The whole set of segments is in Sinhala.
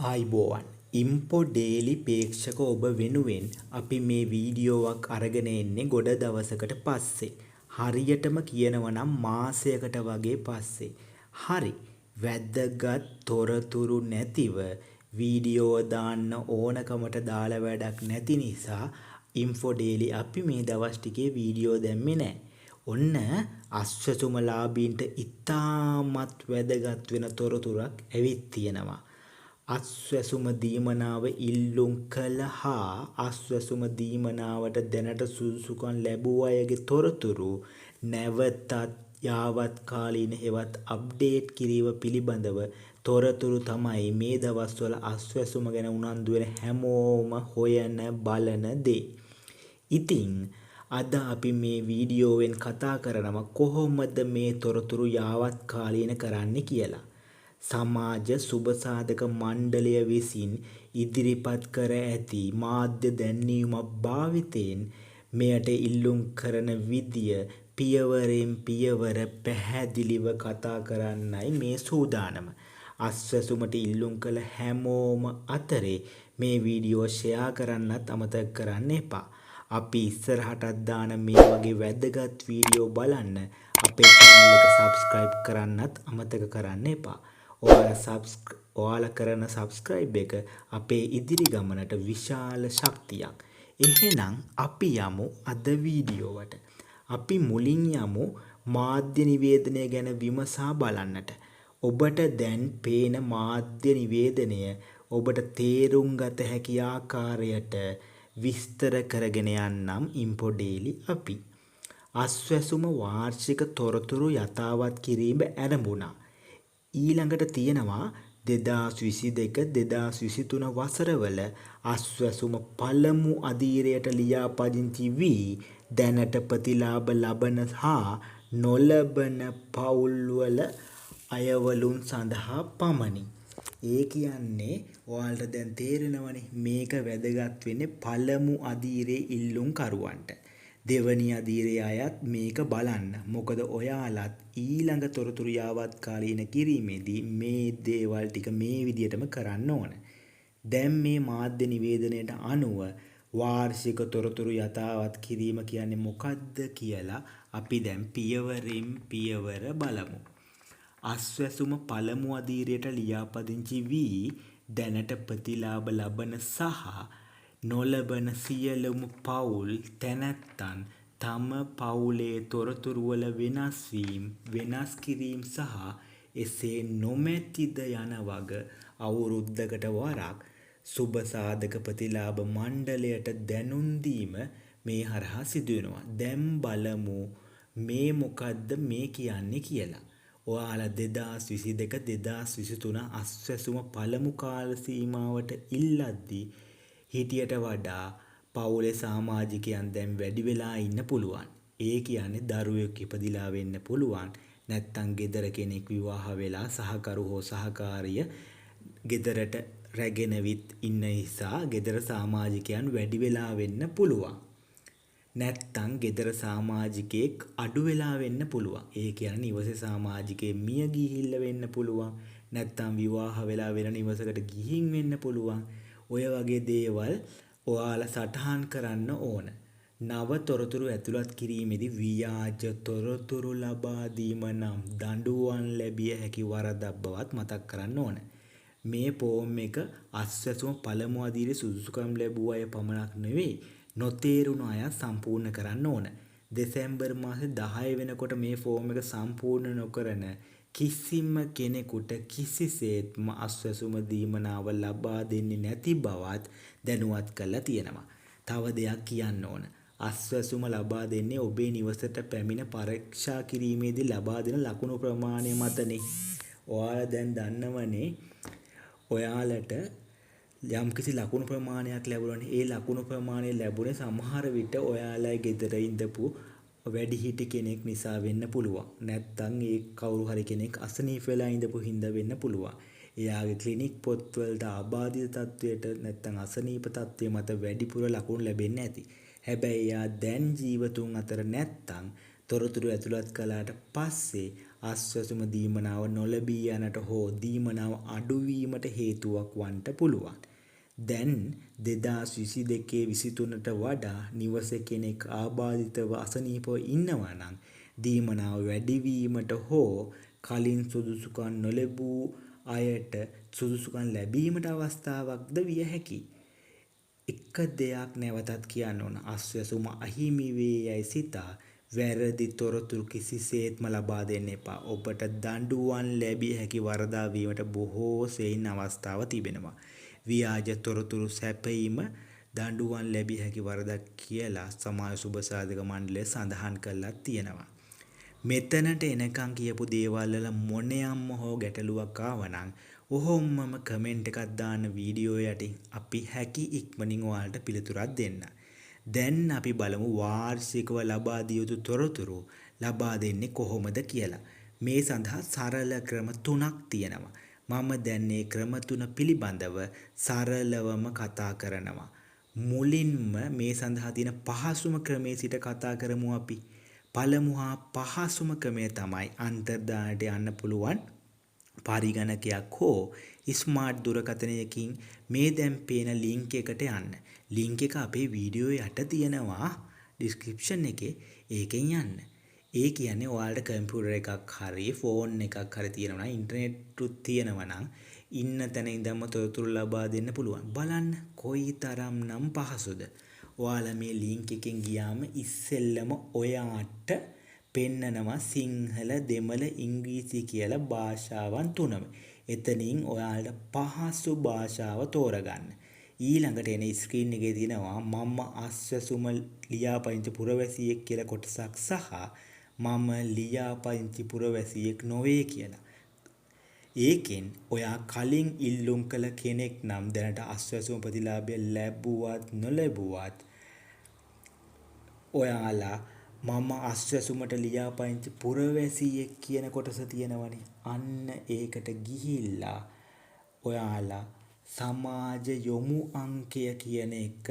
ආයිබෝවන් ඉම්පෝ ඩේලි ප්‍රේක්ෂක ඔබ වෙනුවෙන් අපි මේ වීඩියෝවක් අරගෙන එන්නේ ගොඩ දවසකට පස්සේ. හරියටම කියනවා නම් මාසයකට වගේ පස්සේ. හරි වැදගත් තොරතුරු නැතිව වීඩියෝ දාන්න ඕනකමට දාලා වැඩක් නැති නිසා ඉම්පෝ ඩේලි අපි මේ දවස් ටිකේ වීඩියෝ දැම්මේ නැහැ. ඔන්න අස්වැසුමලාභීන්ට ඉතාමත් වැදගත් වෙන තොරතුරක් ඇවිත් තියෙනවා. අස්වැසුම දීමනාව ඉල්ලුම් කළ හා අස්වැසුම දීමනාවට දැනට සුදුසුකම් ලැබූ අයගේ තොරතුරු නැවතත් යාවත්කාලීන හෙවත් අප්ඩේට් කිරීම පිළිබඳව තොරතුරු තමයි මේ දවස්වල අස්වැසුම ගැන උනන්දු වෙන හැමෝම හොයන බලන දේ. ඉතින් අද අපි මේ වීඩියෝවෙන් කතා කරනවා කොහොමද මේ තොරතුරු යාවත්කාලීන කරන්න කියලා. සමාජ සුබසාධක මණ්ඩලය විසින් ඉදිරිපත් කර ඇති මාධ්‍ය දැන්වීමක් භාවිතයෙන් මෙයට ඉල්ලුම් කරන විදිය පියවරෙන් පියවර පැහැදිලිව කතා කරන්නයි මේ සූදානම. අස්වැසුමට ඉල්ලුම් කළ හැමෝම අතරේ මේ වීඩියෝ ෂෙයා කරන්නත් අමතක කරන්න එපා. අපි ඉස්සරහටත් දාන මේ වගේ වැදගත් වීඩියෝ බලන්න අපේ channel එක subscribe කරන්නත් අමතක කරන්න එපා. ඔයාලා කරන subscribe එක අපේ ඉදිරි ගමනට විශාල ශක්තියක්. එහෙනම් අපි යමු අද වීඩියෝවට. අපි මුලින් යමු මාධ්‍ය නිවේදනය ගැන විමසා බලන්නට. ඔබට දැන් පේන මාධ්‍ය නිවේදනය ඔබට තේරුම් ගත හැකි ආකාරයට විස්තර කරගෙන යන්නම් ඉම්පෝ ඩේලි අපි. අස්වැසුම වාර්ෂික තොරතුරු යථාවත් කිරීම ආරම්භුණා. ඊළඟට තියෙනවා 2022-2023 වසරවල අස්වැසුම පළමු අදියරයට ලියාපදිංචි වී දැනට ප්‍රතිලාභ ලබන හා නොලබන පවුල්වල අයවලුන් සඳහා පමණි. ඒ කියන්නේ ඔයාලට දැන් තේරෙනවනේ මේක වැදගත් වෙන්නේ පළමු අදියරේ ඉල්ලුම් කරුවන්ට. දෙවනි අදියරේ අයත් මේක බලන්න. මොකද ඔයාලත් ඊළඟ තොරතුරු යාවත්කාලීන කිරීමේදී මේ දේවල් ටික මේ විදිහටම කරන්න ඕන. දැන් මේ මාධ්‍ය නිවේදනයට අනුව වාර්ෂික තොරතුරු යථාවත් කිරීම කියන්නේ මොකක්ද කියලා අපි දැන් පියවරෙන් පියවර බලමු. අස්වැසුම පළමු අදියරයට ලියාපදිංචි වී දැනට ප්‍රතිලාභ ලබන සහ නොලබන සියලුම පවුල් තැනැත්තන් තම පවුලේ තොරතුරුවල වෙනස් කිරීම් සහ එසේ නොමැතිද යන වග අවුරුද්දකට වරක් සුබසාධක ප්‍රතිලාභ මණ්ඩලයට දැනුම් දීම මේ හරහා සිදු වෙනවා. දැන් බලමු මේ මොකද්ද මේ කියන්නේ කියලා. ඔයාලා 2022-2023 අස්වැසුම පළමු කාල සීමාවට ඉල්ලද්දී හිටියට වඩා පවුලේ සමාජිකයන් දැන් වැඩි වෙලා ඉන්න පුළුවන්. ඒ කියන්නේ දරුවෙක් ඉපදිලා වෙන්න පුළුවන්. නැත්තම් ගෙදර කෙනෙක් විවාහ වෙලා සහකරු හෝ සහකාරිය ගෙදරට රැගෙනවිත් ඉන්න නිසා ගෙදර සමාජිකයන් වැඩි වෙලා වෙන්න පුළුවන්. නැත්තම් ගෙදර සමාජිකයෙක් අඩු වෙලා වෙන්න පුළුවන්. ඒ කියන්නේ නිවසේ සමාජිකයෙක් මිය ගිහිල්ලා වෙන්න පුළුවන්. නැත්තම් විවාහ වෙලා වෙන නිවසකට ගිහින් වෙන්න පුළුවන්. ඔය වගේ දේවල් ඔයාලා සටහන් කරන්න ඕන. නව තොරතුරු ඇතුළත් කිරීමේදී ව්‍යාජ තොරතුරු ලබා දීම නම් දඬුවම් ලැබිය හැකි වරදක් බවත් මතක් කරන්න ඕන. මේ ෆෝම් එක අස්වැසුම පළමු අදියරේ සුදුසුකම් ලැබුව අය පමණක් නෙවෙයි නොතේරුණු අය සම්පූර්ණ කරන්න ඕන. දෙසැම්බර් මාසේ 10 වෙනකොට මේ ෆෝම් එක සම්පූර්ණ නොකරන කිසිම කෙනෙකුට කිසිසේත්ම අස්වැසුම දීමනාව ලබා දෙන්නේ නැති බවත් දැනුවත් කරලා තියෙනවා. තව දෙයක් කියන්න ඕන. අස්වැසුම ලබා දෙන්නේ ඔබේ නිවසට පැමිණ පරීක්ෂා කිරීමේදී ලබා දෙන ලකුණු ප්‍රමාණය මතනේ. ඔයාලා දැන් දන්නවනේ ඔයාලට යම්කිසි ලකුණු ප්‍රමාණයක් ලැබුණානේ. ඒ ලකුණු ප්‍රමාණය ලැබුණේ සමහර විට ඔයාලා ගෙදර ඉඳපු වැඩිහිටි කෙනෙක් නිසා වෙන්න පුළුවන්. නැත්තම් ඒ කවුරු හරි කෙනෙක් අසනීප වෙලා ඉඳපු හින්දා වෙන්න පුළුවන්. එයාගේ ක්ලිනික් පොත්වලට ආබාධිත තත්වයට නැත්තම් අසනීප තත්වය මත වැඩිපුර ලකුණු ලැබෙන්නේ නැති. හැබැයි එයා දැන් ජීවතුන් අතර නැත්තම් තොරතුරු ඇතුළත් කළාට පස්සේ ආස්වාසුම දීමනාව නොලැබී යනට හෝ දීමනාව අඩුවීමට හේතුවක් වන්නට පුළුවන්. දැන් 2022-23ට වඩා නිවසේ කෙනෙක් ආබාධිතව අසනීපව ඉන්නවා නම් දීමනාව වැඩිවීමට හෝ කලින් සුදුසුකම් නොලැබූ අයට සුදුසුකම් ලැබීමට අවස්ථාවක්ද විය හැකියි. එක දෙයක් නැවතත් කියන්න ඕන. ආස්වාසුම අහිමි වේ යයි සිතා වැරදි තොරතුරු කිසිසේත්ම ලබා දෙන්න එපා. ඔබට දඬුවම් ලැබිය හැකි වරදා වීමට බොහෝ සෙයින් අවස්ථාව තිබෙනවා. ව්‍යාජ තොරතුරු සැපයීම දඬුවම් ලැබිය හැකි වරදක් කියලා සමාජ සුබ සාධක මණ්ඩලය සඳහන් කරලා තියෙනවා. මෙතනට එනකන් කියපු දේවල් වල මොනියම්ම හෝ ගැටලුවක් ආවනම් ඔහොමම කමෙන්ට් එකක් දාන්න වීඩියෝ යටින් අපි හැකි ඉක්මනින් ඔයාලට පිළිතුරක් දෙන්න. දැන් අපි බලමු වාර්ෂිකව ලබා දිය යුතු තොරතුරු ලබා දෙන්නේ කොහොමද කියලා. මේ සඳහා සරල ක්‍රම 3ක් තියෙනවා. මම දැන් මේ ක්‍රම 3 පිළිබඳව සරලවම කතා කරනවා. මුලින්ම මේ සඳහා තියෙන පහසුම ක්‍රමයේ සිට කතා කරමු අපි. පළමු හා පහසුම ක්‍රමය තමයි අන්තර්ජාලයට යන්න පුළුවන් පරිගණකයක් හෝ ස්මාර්ට් දුරකථනයකින් මේ දැන් පේන ලින්ක් එකට යන්න. ලින්ක් එක අපේ වීඩියෝ යට තියෙනවා ඩිස්ක්‍රිප්ෂන් එකේ. ඒකෙන් යන්න. ඒ කියන්නේ ඔයාලට කම්පියුටර් එකක් හරි ෆෝන් එකක් හරි තියෙනවා නම් ඉන්ටර්නෙට් උත් තියෙනවා නම් ඉන්න තැන ඉඳන්ම තොරතුරු ලබා දෙන්න පුළුවන්. බලන්න කොයිතරම්නම් පහසුද. ඔයාලා මේ ලින්ක් එකෙන් ගියාම ඉස්සෙල්ලම ඔයාට පෙන්නනවා සිංහල, දෙමළ, ඉංග්‍රීසි කියලා භාෂාවන් 3ම. එතනින් ඔයාලට පහසු භාෂාව තෝරගන්න. ඊළඟට එන ස්ක්‍රීන් එකේ තියෙනවා මම ආස්වාසුම ලියාපදිංචි පුරවැසියෙක් කියලා කොටසක් සහ මම ලියාපදිංචි පුරවැසියෙක් නොවේ කියලා. ඒකෙන් ඔයා කලින් ඉල්ලුම් කළ කෙනෙක් නම් දැනට ආස්වාසුම ප්‍රතිලාභය ලැබුවත් නොලැබුවත් ඔයාලා මම ආස්වාසුමට ලියාපදිංචි පුරවැසියෙක් කියන කොටස තියෙනවනේ. අන්න ඒකට ගිහිල්ලා ඔයාලා සමාජ යොමු අංකය කියන එක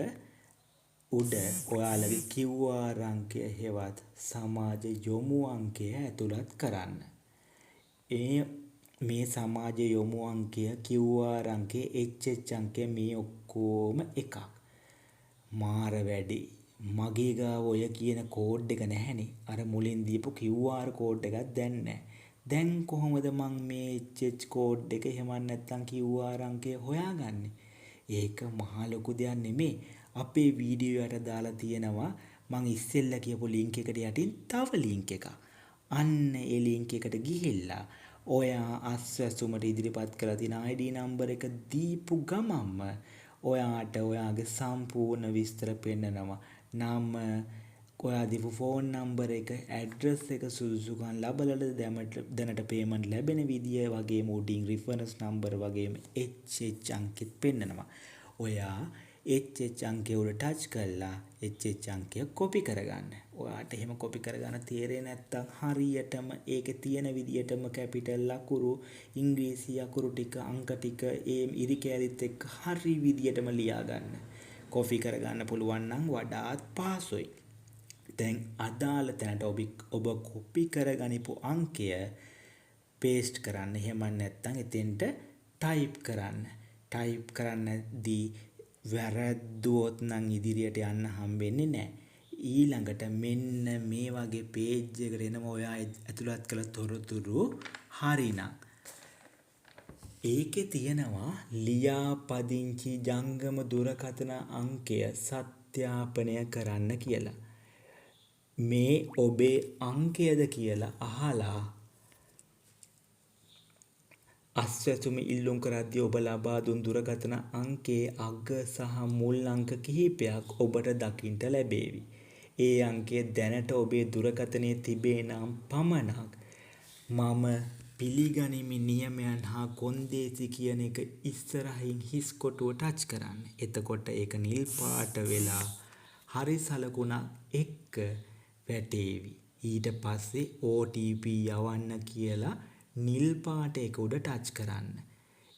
උඩ ඔයාලගේ QR අංකය හෙවත් සමාජ යොමු අංකය ඇතුළත් කරන්න. මේ සමාජ යොමු අංකය QR අංකය HH අංකය මේ ඔක්කොම එකක්. මාර වැඩි. මගේ ගාව ඔය කියන කෝඩ් එක නැහැනේ. අර මුලින් දීපු QR කෝඩ් එකක් දැන් නැහැ. දැන් කොහොමද මං මේ HH කෝඩ් එක එහෙම නැත්නම් QR අංකය හොයාගන්නේ? ඒක මහා ලොකු දෙයක් නෙමෙයි. අපේ වීඩියෝ යට දාලා තියෙනවා මං ඉස්සෙල්ලා කියපු ලින්ක් එකට යටින් තව ලින්ක් එකක්. අන්න ඒ ලින්ක් එකට ගිහිල්ලා ඔයා ආස්වාසුමට ඉදිරිපත් කරලා තියෙන ID නම්බර් එක දීපු ගමන්ම ඔයාට ඔයාගේ සම්පූර්ණ විස්තර පෙන්නනවා. නම, ඔයා දීපු ෆෝන් නම්බර් එක, ඇඩ්‍රස් එක, සුදුසුකම් ලබලද දැනට පේමන්ට් ලැබෙන විදිය වගේම උඩින් රිෆරන්ස් නම්බර් වගේම HH අංකෙත් පෙන්නනවා. ඔයා HH අංකය උඩ ටච් කරලා HH අංකය කොපි කරගන්න. ඔයාට එහෙම කොපි කරගන්න තේරෙන්නේ නැත්නම් හරියටම ඒකේ තියෙන විදියටම කැපිටල් අකුරු, ඉංග්‍රීසි අකුරු ටික, අංක ටික ඒ ඉරි කැලිත් එක්ක හරි විදියටම ලියා ගන්න. කොපි කරගන්න පුළුවන් නම් වඩාත් පහසුයි. දැන් අදාළ තැනට ඔබ කොපි කරගනිපු අංකය පේස්ට් කරන්න. එහෙම නැත්නම් එතෙන්ට ටයිප් කරන්න. ටයිප් කරන්නදී වැරද්දුවොත් නම් ඉදිරියට යන්න හම්බෙන්නේ නැහැ. ඊළඟට මෙන්න මේ වගේ පේජ් එකකට එනම ඔයා ඇතුළත් කළ තොරතුරු හරිනම් ඒකේ තියෙනවා ලියාපදිංචි ජංගම දුරකථන අංකය සත්‍යාපනය කරන්න කියලා. මේ ඔබේ අංකයද කියලා අහලා ආස්වාසුම ඉල්ලුම් කරද්දී ඔබ ලබා දුන් දුරකථන අංකයේ අග සහ මුල් අංක කිහිපයක් ඔබට දකින්න ලැබේවි. ඒ අංකය දැනට ඔබේ දුරකථනයේ තිබේ නම් පමණක් මම පිළිගනිමි නියමයන් හා කොන්දේසි කියන එක ඉස්සරහින් හිස් කොටුව ටච් කරන්න. එතකොට ඒක නිල් පාට වෙලා හරි සලකුණක් එක්ක වැටේවි. ඊට පස්සේ OTP යවන්න කියලා නිල් පාට එක උඩ ටච් කරන්න.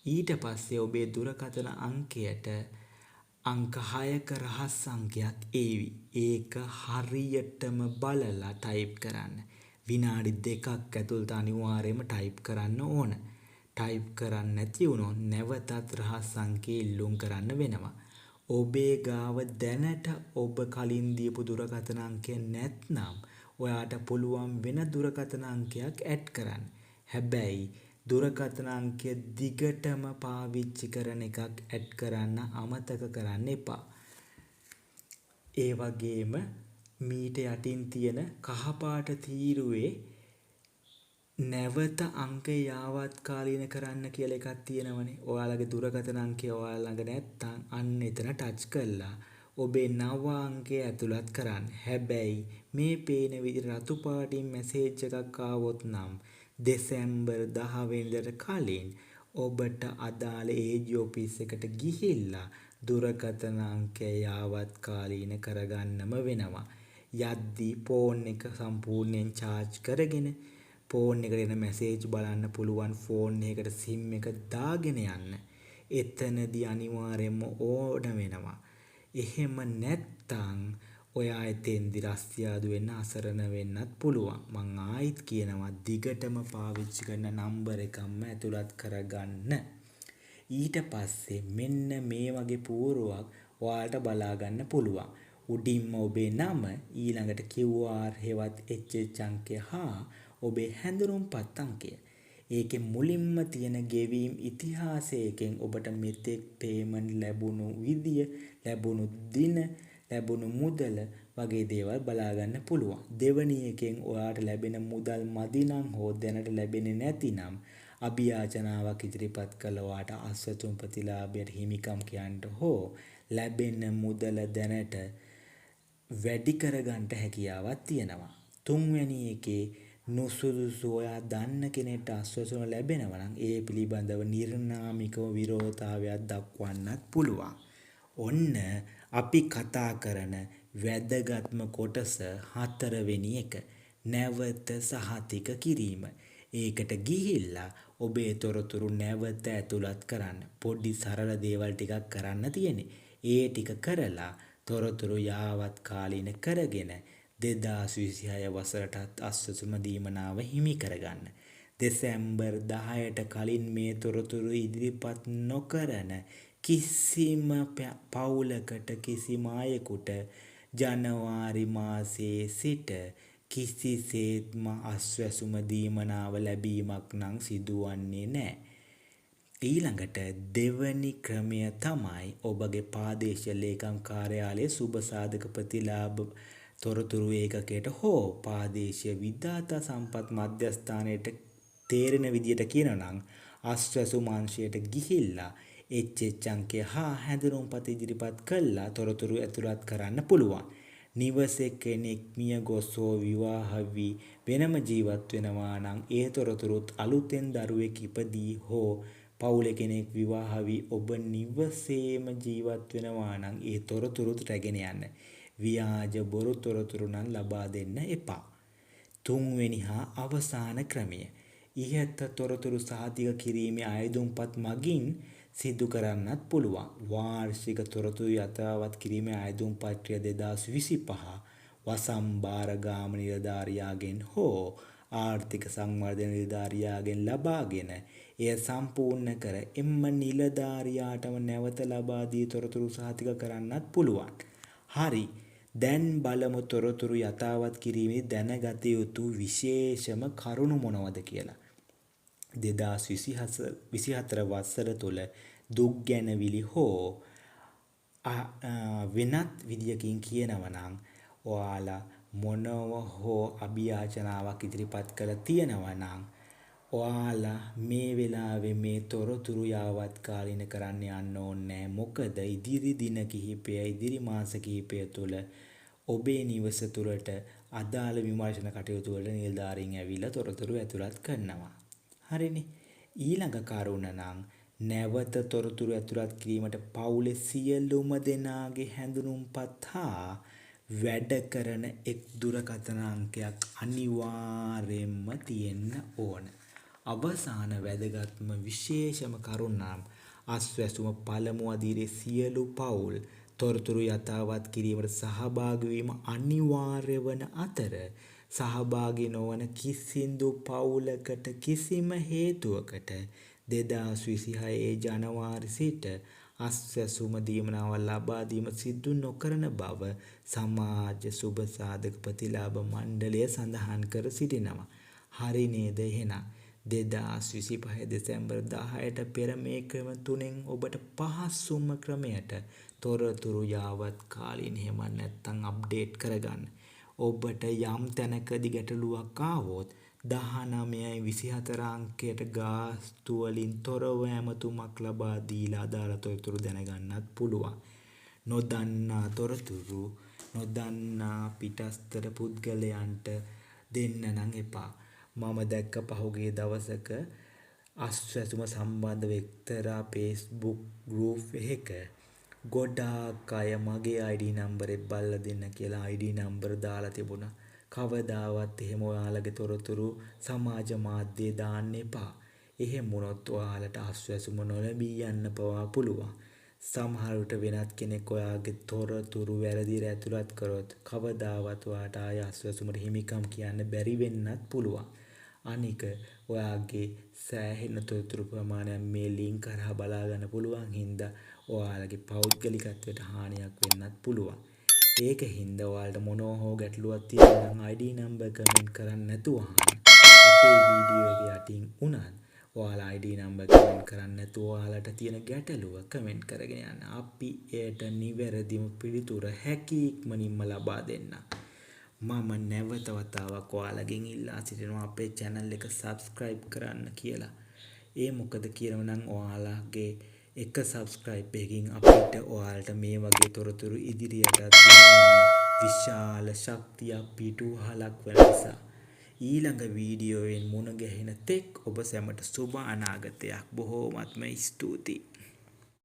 ඊට පස්සේ ඔබේ දුරකථන අංකයට අංක 6ක රහස් අංකයක් ඒවි. ඒක හරියටම බලලා ටයිප් කරන්න. විනාඩි 2ක් ඇතුළත අනිවාර්යයෙන්ම ටයිප් කරන්න ඕන. ටයිප් කරන්න නැති වුණොත් නැවතත් රහස් අංකය ඉල්ලුම් කරන්න වෙනවා. ඔබේ ගාව දැනට ඔබ කලින් දීපු දුරකථන අංකය නැත්නම් ඔයාට පුළුවන් වෙන දුරකථන අංකයක් ඇඩ් කරන්න. හැබැයි දුරකථන අංකය දිගටම පාවිච්චි කරන එකක් ඇඩ් කරන්න අමතක කරන්න එපා. ඒ වගේම මීට යටින් තියෙන කහපාට තීරුවේ නැවත අංකය යාවත්කාලීන කරන්න කියලා එකක් තියෙනවනේ. ඔයාලගේ දුරකථන අංකය ඔයාලා ළඟ නැත්නම් අන්න එතන ටච් කරලා ඔබේ නව අංකය ඇතුළත් කරන්න. හැබැයි මේ පේන විදිහට රතු පාටින් මැසේජ් එකක් ආවොත් නම් දෙසැම්බර් 10 වෙනිදාට කලින් ඔබට අදාළ AG ඔෆිස් එකට ගිහිල්ලා දුරකථන අංකය යාවත්කාලීන කරගන්නම වෙනවා. යද්දී ෆෝන් එක සම්පූර්ණයෙන් charge කරගෙන ෆෝන් එකට එන මැසේජ් බලන්න පුළුවන් ෆෝන් එකකට SIM එක දාගෙන යන්න. එතනදී අනිවාර්යයෙන්ම ඕන වෙනවා. එහෙම නැත්තම් ඔයා එතෙන්දි රස්තියාදු වෙන්න අසරණ වෙන්නත් පුළුවන්. මං ආයිත් කියනවා දිගටම පාවිච්චි කරන නම්බර් එකක්ම ඇතුළත් කරගන්න. ඊට පස්සේ මෙන්න මේ වගේ පුවරුවක් ඔයාලට බලා ගන්න පුළුවන්. උඩින්ම ඔබේ නම, ඊළඟට QR හෙවත් HH අංකය හා ඔබේ හැඳුනුම්පත් අංකය. ඒකේ මුලින්ම තියෙන ගෙවීම් ඉතිහාසයකින් ඔබට මෙතෙක් පේමන්ට් ලැබුණු විදිය, ලැබුණු දින, ලැබුණු මුදල වගේ දේවල් බලා ගන්න පුළුවන්. දෙවැනි එකෙන් ඔයාට ලැබෙන මුදල් මදි නම් හෝ දැනට ලැබෙන්නේ නැතිනම් අභියාචනාවක් ඉදිරිපත් කළ ඔයාට අස්වැතුම් ප්‍රතිලාභයට හිමිකම් කියන්න හෝ ලැබෙන මුදල දැනට වැඩි කරගන්න හැකියාවක් තියෙනවා. තුන්වැනි එකේ නුසුදුසු ඔයා දන්න කෙනෙක්ට අස්වැසුම ලැබෙනවා නම් ඒ පිළිබඳව නිර්නාමිකව විරෝධතාවයක් දක්වන්නත් පුළුවන්. ඔන්න අපි කතා කරන වැදගත්ම කොටස 4 වෙනි එක. නැවත සහතික කිරීම. ඒකට ගිහිල්ලා ඔබේ තොරතුරු නැවත ඇතුළත් කරන්න. පොඩි සරල දේවල් ටිකක් කරන්න තියෙන්නේ. ඒ ටික කරලා තොරතුරු යාවත් කාලීන කරගෙන 2026 වසරටත් අස්වැසුම දීමනාව හිමි කරගන්න. දෙසැම්බර් 10ට කලින් මේ තොරතුරු ඉදිරිපත් නොකරන කිසිම පවුලකට කිසිම අයෙකුට ජනවාරි මාසයේ සිට කිසිසේත්ම අස්වැසුම දීමනාව ලැබීමක් නම් සිදුවන්නේ නැහැ. ඊළඟට දෙවැනි ක්‍රමය තමයි ඔබගේ ප්‍රාදේශීය ලේකම් කාර්යාලයේ සුබ සාධක ප්‍රතිලාභ තොරතුරු ඒකකයට හෝ ප්‍රාදේශීය විධාතා සම්පත් මධ්‍යස්ථානයට තේරෙන විදියට කියනනම් අස්වැසුම් අංශයට ගිහිල්ලා HH අංකය හා හැඳුනුම්පත ඉදිරිපත් කළා තොරතුරු ඇතුළත් කරන්න පුළුවන්. නිවසේ කෙනෙක් මිය ගොස් හෝ විවාහ වී වෙනම ජීවත් වෙනවා නම් ඒ තොරතුරුත් අලුතෙන් දරුවෙක් ඉපදී හෝ පවුලේ කෙනෙක් විවාහ වී ඔබ නිවසේම ජීවත් වෙනවා නම් ඒ තොරතුරුත් රැගෙන යන්න. ව්‍යාජ බොරු තොරතුරු නම් ලබා දෙන්න එපා. තුන්වෙනි හා අවසාන ක්‍රමය. ඉහත තොරතුරු සාධික කිරීමේ අයදුම්පත් මගින් සිදු කරන්නත් පුළුවන්. වාර්ෂික තොරතුරු යථාවත් කිරීමේ අයදුම් පත්‍රය 2025 වසම්බාර ගාම නිලධාරියාගෙන් හෝ ආර්ථික සංවර්ධන නිලධාරියාගෙන් ලබාගෙන එය සම්පූර්ණ කර එම නිලධාරියාටම නැවත ලබා දී තොරතුරු සහතික කරන්නත් පුළුවන්. හරි. දැන් බලමු තොරතුරු යථාවත් කිරීමේ දැනගත යුතු විශේෂම කරුණු මොනවද කියලා. 2024 වසර තුළ දුක් ගැනවිලි හෝ වෙනත් විදියකින් කියනවා නම් ඔයාලා මොනව හෝ අභියාචනාවක් ඉදිරිපත් කළ තියෙනවා නම් ඔයාලා මේ වෙලාවේ මේ තොරතුරු යාවත් කාලීන කරන්න යන්න ඕනේ. මොකද ඉදිරි දින කිහිපය, ඉදිරි මාස කිහිපය තුළ ඔබේ නිවස තුළට අදාළ විමර්ශන කටයුතු වල නිලධාරීන් ඇවිල්ලා තොරතුරු ඇතුළත් කරනවා. හරිනේ. ඊළඟ කරුණ නම් නැවත තොරතුරු ඇතුළත් කිරීමට පවුලේ සියලුම දෙනාගේ හැඳුනුම්පත් හා වැඩ කරන එක් දුරකථන අංකයක් අනිවාර්යයෙන්ම තියෙන්න ඕන. අවසාන වැදගත්ම විශේෂම කරුණ නම් අස්වැසුම පළමු අදියරේ සියලු පවුල් තොරතුරු යථාවත් කිරීමට සහභාගී වීම අනිවාර්ය වන අතර සහභාගී නොවන කිසිදු පවුලකට කිසිම හේතුවකට 2026 ජනවාරි සිට අස්වැසුම දීමනාවල් ලබා දීම සිදු නොකරන බව සමාජ සුබ සාධක ප්‍රතිලාභ මණ්ඩලය සඳහන් කර සිටිනවා. හරි නේද එහෙනම් 2025 දෙසැම්බර් 10ට පෙර මේ ක්‍රම තුනෙන් ඔබට පහසුම ක්‍රමයට තොරතුරු යාවත් කාලීන එහෙම නැත්නම් අප්ඩේට් කරගන්න. ඔබට යම් තැනකදී ගැටලුවක් ආවොත් 1924 අංකයට ගාස්තු වලින් තොරව ඇමතුමක් ලබා දීලා අදාළ තොරතුරු දැනගන්නත් පුළුවන්. නොදන්නා තොරතුරු නොදන්නා පිටස්තර පුද්ගලයන්ට දෙන්න නම් එපා. මම දැක්ක පහුගිය දවසක අස්වැසුම සම්බන්ධව එක්තරා Facebook group එකක ගොඩාක් අය මගේ ID නම්බරේ බලලා දෙන්න කියලා ID නම්බර දාලා තිබුණා. කවදාවත් එහෙම ඔයාලගේ තොරතුරු සමාජ මාධ්‍යයේ දාන්න එපා. එහෙම වුණොත් ඔයාලට අස්වැසුම නොලැබී යන්න පවා පුළුවන්. සමහර විට වෙනත් කෙනෙක් ඔයාගේ තොරතුරු වැරදිව ඇතුළත් කරොත් කවදාවත් ඔයාට ආය අස්වැසුමට හිමිකම් කියන්න බැරි වෙන්නත් පුළුවන්. අනික ඔයාගේ සෑහෙන තොරතුරු ප්‍රමාණයක් මේ ලින්ක් කරා බලා ගන්න පුළුවන් හින්දා ඔයාලගේ පෞද්ගලිකත්වයට හානියක් වෙන්නත් පුළුවන්. ඒක හින්දා ඔයාලට මොනවා හෝ ගැටලුවක් තියෙනවා නම් ID නම්බර් කමෙන්ට් කරන්න නැතුව අහන්න. අපේ වීඩියෝ එක යටින් උනත් ඔයාලා ID නම්බර් කමෙන්ට් කරන්න නැතුව ඔයාලට තියෙන ගැටලුව කමෙන්ට් කරගෙන යන්න. අපි එයට නිවැරදිම පිළිතුර හැකි ඉක්මනින්ම ලබා දෙන්න. මම නැවත වතාවක් ඔයාලගෙන් ඉල්ලා සිටිනවා අපේ channel එක subscribe කරන්න කියලා. ඒ මොකද කියනවනම් ඔයාලගේ එක subscribe එකකින් අපිට ඔයාලට මේ වගේ තොරතුරු ඉදිරියට දෙන්න විශාල ශක්තියක් පිටුවහලක් වෙන නිසා. ඊළඟ වීඩියෝවෙන් මුණ ගැහෙන තෙක් ඔබ සැමට සුබ අනාගතයක්. බොහෝමත්ම ස්තුතියි.